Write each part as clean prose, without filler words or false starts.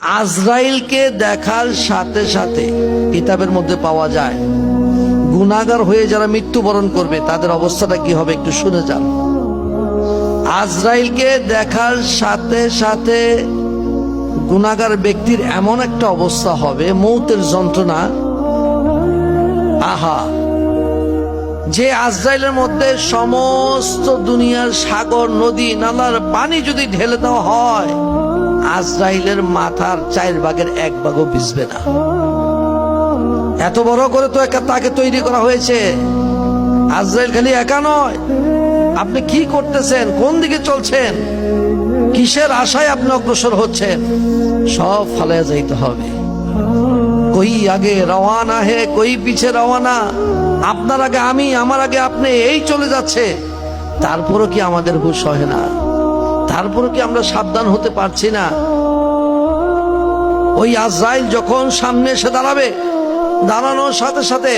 আজরাইলকে দেখার সাথে সাথে কিতাবের মধ্যে পাওয়া যায় গুনাহগার হয়ে যারা মৃত্যুবরণ করবে তাদের অবস্থাটা কি হবে একটু শুনে যান। আজরাইলকে দেখার সাথে সাথে গুনাহগার ব্যক্তির এমন একটা অবস্থা হবে, মৌতের যন্ত্রণা, আহা, যে আজরাইলের মধ্যে সমস্ত দুনিয়ার সাগর নদী নালার পানি যদি ঢেলে দেওয়া হয়, আজরাইলের মাথার 4 ভাগের 1 ভাগও ভিজবে না। এত বড় করে তো তাকে তৈরি করা হয়েছে। আজরাইল খালি একা নয়। আপনি কি করতেছেন, কোন দিকে চলছেন, কিসের আশায় আপনি অগ্রসর হচ্ছেন, সব ফালায়া যাইতে হবে। কই আগে রওয়ানা হে কই পিছে রওয়ানা, আপনার আগে আমি, আমার আগে আপনি, এই চলে যাচ্ছে। তারপরও কি আমাদের হুঁশ হয় না? তারপরও কি আমরা সাবধান হতে পারছি না? ওই আজরাইল যখন সামনে এসে দাঁড়াবে, দাঁড়ানোর সাথে সাথে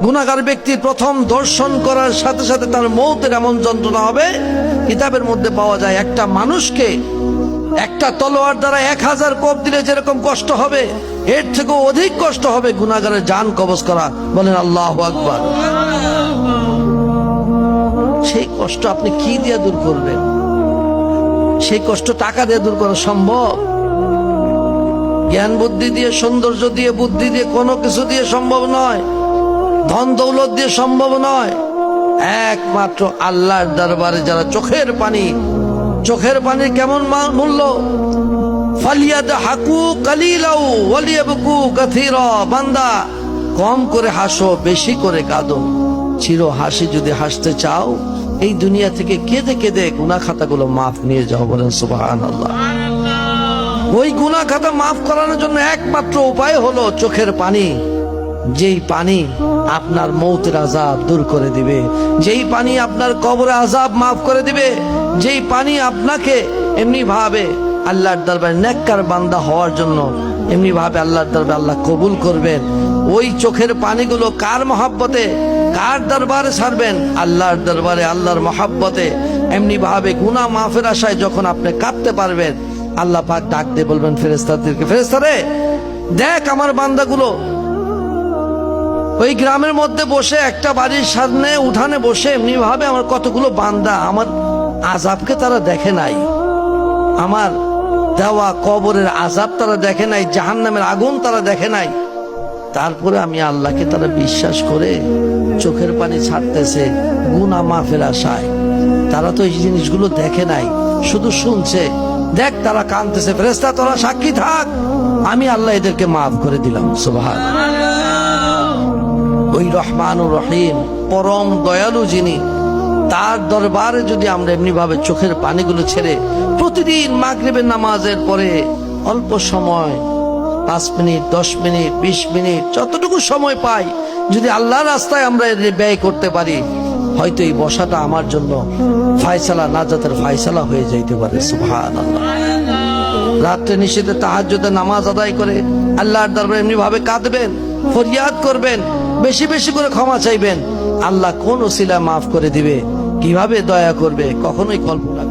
গুনাহগার ব্যক্তি প্রথম দর্শন করার সাথে সাথে তার মৌতের এমন যন্ত্রণা হবে। কিতাবের মধ্যে পাওয়া যায় একটা মানুষকে একটা তলোয়ার দ্বারা 1000 কোপ দিলে যেরকম কষ্ট হবে, এর থেকেও অধিক কষ্ট হবে গুনাহগারের জান কবজ করা। বলেন আল্লাহু আকবার। সেই কষ্ট আপনি কি দিয়ে দূর করবেন? সেই কষ্ট টাকা দিয়ে দূর করা সম্ভব? জ্ঞান বুদ্ধি দিয়ে, সৌন্দর্য দিয়ে, বুদ্ধি দিয়ে, কোনো কিছু দিয়ে সম্ভব নয়। ধন দৌলত দিয়ে সম্ভব নয়। একমাত্র আল্লাহর দরবারে যারা চোখের পানির কেমন মূল্য, ফালিয়াদহাকু কালিলাউ ওয়ালিয়াবকু কাসীরা। বান্দা, কম করে হাসো, বেশি করে কাঁদো। চির হাসি যদি হাসতে চাও, এই দুনিয়া থেকে কেঁদে কেঁদে গুনাহ খাতাগুলো মাফ নিয়ে যাও। বলেন সুবহানাল্লাহ। ওই গুনাহ খাতা মাফ করানোর জন্য একমাত্র উপায় হলো চোখের পানি। যেই পানি আপনার মৌতের আযাব দূর করে দিবে, যেই পানি আপনার কবরে আযাব মাফ করে দিবে, যেই পানি আপনাকে এমনি ভাবে আল্লাহর দরবারে নেককার বান্দা হওয়ার জন্য এমনি ভাবে আল্লাহর দরবারে আল্লাহ কবুল করবেন। ওই চোখের পানিগুলো কার মহব্বতে, কার দরবারে ছাড়বেন? আল্লাহর দরবারে, আল্লাহর মহব্বতে। এমনি ভাবে গুনাহ মাফের আশায় যখন আপনি কাঁদতে পারবেন, আল্লাহ পাক ডাক দিয়ে বলবেন ফেরেশতাদেরকে, ফেরেশতারে দেখ আমার বান্দাগুলো ওই গ্রামের মধ্যে বসে, একটা বাড়ির সামনে উঠানে বসে এমনি ভাবে আমার কতগুলো বান্দা আমার আযাবকে তারা দেখে নাই, আমার দেওয়া কবরের আযাব তারা দেখে নাই, জাহান্নামের আগুন তারা দেখে নাই। তারপরে আমি আল্লাহকে তারা বিশ্বাস করে চোখের পানি ছাড়তেছে গুনাহ মাফের আশায়। তারা তো এই জিনিসগুলো দেখে নাই, শুধু শুনছে। দেখ তারা কাঁদতেছে, ফেরেশতা তোরা সাক্ষী থাক, আমি আল্লাহ এদেরকে মাফ করে দিলাম। সুবহানাল্লাহ। ওই রহমানুর রহিম, পরম দয়ালু যিনি, তার দরবারে যদি আমরা এমনি ভাবে চোখের পানিগুলো ছেড়ে প্রতিদিন মাগরিবের নামাজের পরে অল্প সময়, 5 মিনিট, 10 মিনিট, 20 মিনিট, যতটুকু সময় পাই, যদি আল্লাহর রাস্তায় আমরা ব্যয় করতে পারি, হয়তো এই বসাটা আমার জন্য ফায়সালা, নাজাতের ফায়সালা হয়ে যাইতে পারে। সুবহানাল্লাহ। রাত্রে নিশিতে তাহাজ্জুদে নামাজ আদায় করে আল্লাহর দরবারে এমনি ভাবে কাঁদবেন, ফরিয়াদ করবেন, বেশি বেশি করে ক্ষমা চাইবেন। আল্লাহ কোন ওসিলা মাফ করে দিবে, কিভাবে দয়া করবে, কখনোই কল্পনা